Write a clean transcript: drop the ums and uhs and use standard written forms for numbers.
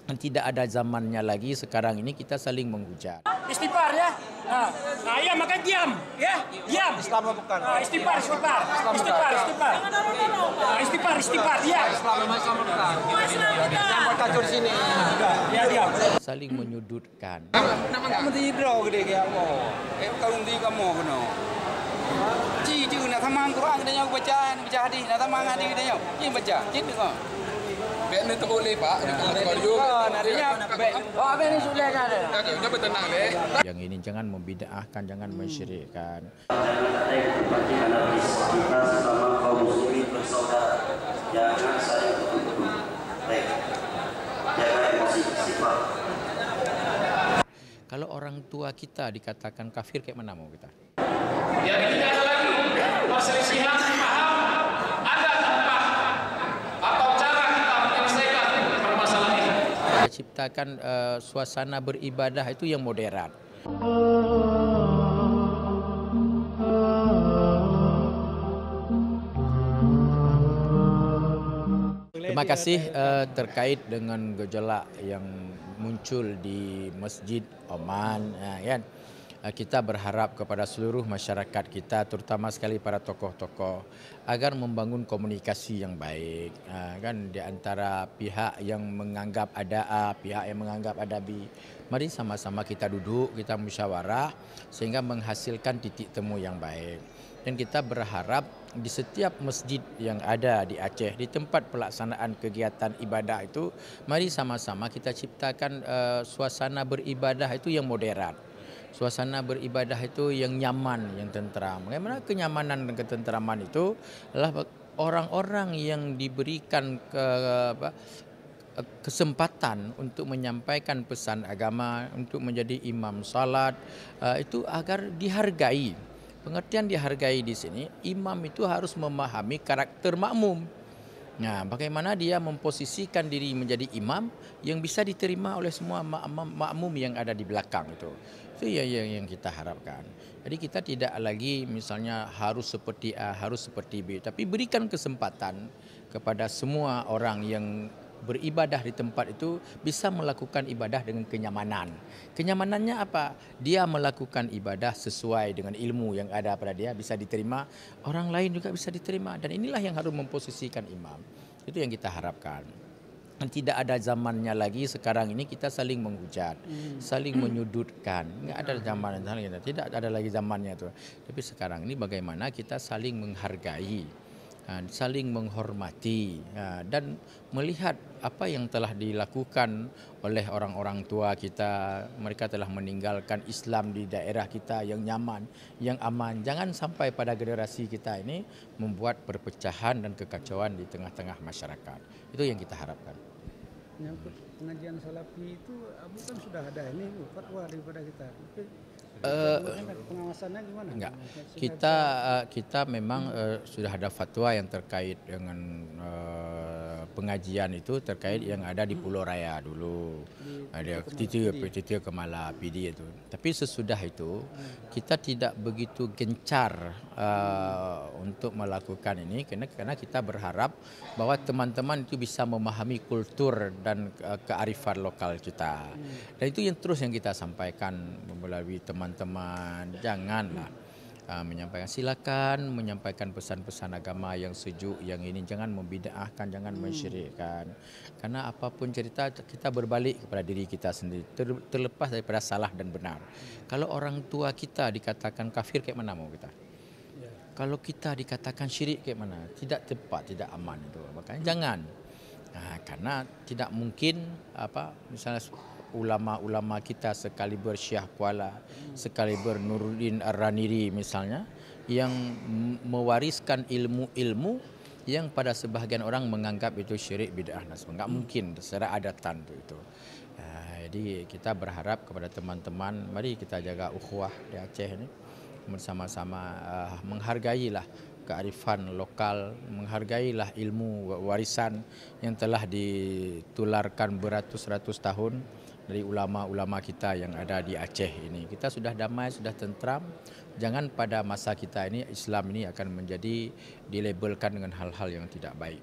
Tidak ada zamannya lagi sekarang ini kita saling menghujat. Istighfar ya. Nah, iya makanya diam, ya. Diam. Islam bukan. Istighfar. Istighfar, diam. Islam bukan. Yang berkacau di sini. Ya, diam. Saling menyudutkan. Kamu tidak gede kayak mau. Kalau tidak kamu benar. Ji nak tamang Quran dia baca hadis, nak tamang hadis dia. Ji baca, ji dengar. Bek ni tak boleh pak. Yang ini jangan membid'ahkan, jangan mensyirikkan. Kita sesama kaum muslimin bersaudara. Jangan saling tuduh. Baik. Jaga emosi, sifat. Kalau orang tua kita dikatakan kafir, kayak mana mau kita? Jadi tidak ada lagi perselisihan paham ada tempat atau cara kita menyelesaikan permasalahan ini. Kita ciptakan suasana beribadah itu yang moderat. Terima kasih terkait dengan gejolak yang muncul di Masjid Oman, kan? Kita berharap kepada seluruh masyarakat kita, terutama sekali para tokoh-tokoh, agar membangun komunikasi yang baik, kan, di antara pihak yang menganggap ada A, pihak yang menganggap ada B. Mari sama-sama kita duduk, kita musyawarah sehingga menghasilkan titik temu yang baik. Dan kita berharap di setiap masjid yang ada di Aceh, di tempat pelaksanaan kegiatan ibadah itu, mari sama-sama kita ciptakan suasana beribadah itu yang moderat. Suasana beribadah itu yang nyaman, yang tenteram. Bagaimana kenyamanan dan ketenteraman itu adalah orang-orang yang diberikan kesempatan untuk menyampaikan pesan agama, untuk menjadi imam salat, itu agar dihargai. Pengertian dihargai di sini, imam itu harus memahami karakter makmum. Nah, bagaimana dia memposisikan diri menjadi imam yang bisa diterima oleh semua makmum yang ada di belakang itu. Itu yang kita harapkan. Jadi kita tidak lagi misalnya harus seperti A, harus seperti B, tapi berikan kesempatan kepada semua orang yang beribadah di tempat itu bisa melakukan ibadah dengan kenyamanan. Kenyamanannya apa? Dia melakukan ibadah sesuai dengan ilmu yang ada pada dia, bisa diterima, orang lain juga bisa diterima. Dan inilah yang harus memposisikan imam. Itu yang kita harapkan. Dan tidak ada zamannya lagi sekarang ini kita saling menghujat, saling menyudutkan. Enggak ada zaman, tidak ada lagi zamannya itu. Tapi sekarang ini bagaimana kita saling menghargai, saling menghormati, dan melihat apa yang telah dilakukan oleh orang-orang tua kita. Mereka telah meninggalkan Islam di daerah kita yang nyaman, yang aman. Jangan sampai pada generasi kita ini membuat perpecahan dan kekacauan di tengah-tengah masyarakat. Itu yang kita harapkan. Menyangkut pengajian salafi itu, Abu kan sudah ada ini fatwa daripada kita. Pengawasannya gimana? Enggak. Kita memang sudah ada fatwa yang terkait dengan pengajian itu, terkait yang ada di Pulau Raya dulu. Ada Titir Kemala PD itu. Tapi sesudah itu kita tidak begitu gencar untuk melakukan ini karena kita berharap bahwa teman-teman itu bisa memahami kultur dan kearifan lokal kita. Dan itu yang terus yang kita sampaikan melalui teman-teman. Janganlah silakan menyampaikan pesan-pesan agama yang sejuk, yang ini jangan membid'ahkan, jangan mensyirikkan. Karena apapun cerita kita berbalik kepada diri kita sendiri, terlepas daripada salah dan benar. Kalau orang tua kita dikatakan kafir, kayak mana mau kita? Kalau kita dikatakan syirik, kayak mana? Tidak tepat, tidak aman itu. Makanya jangan. Karena tidak mungkin misalnya ulama-ulama kita sekaliber Syekh Kuala, sekaliber Nuruddin Ar-Raniri misalnya, yang mewariskan ilmu-ilmu yang pada sebahagian orang menganggap itu syirik, bid'ah, enggak mungkin secara adatan itu. Jadi kita berharap kepada teman-teman, mari kita jaga ukhuwah di Aceh ini bersama-sama, menghargailah kearifan lokal, menghargailah ilmu warisan yang telah ditularkan beratus-ratus tahun. dari ulama-ulama kita yang ada di Aceh ini. Kita sudah damai, sudah tentram. Jangan pada masa kita ini Islam ini akan menjadi dilabelkan dengan hal-hal yang tidak baik.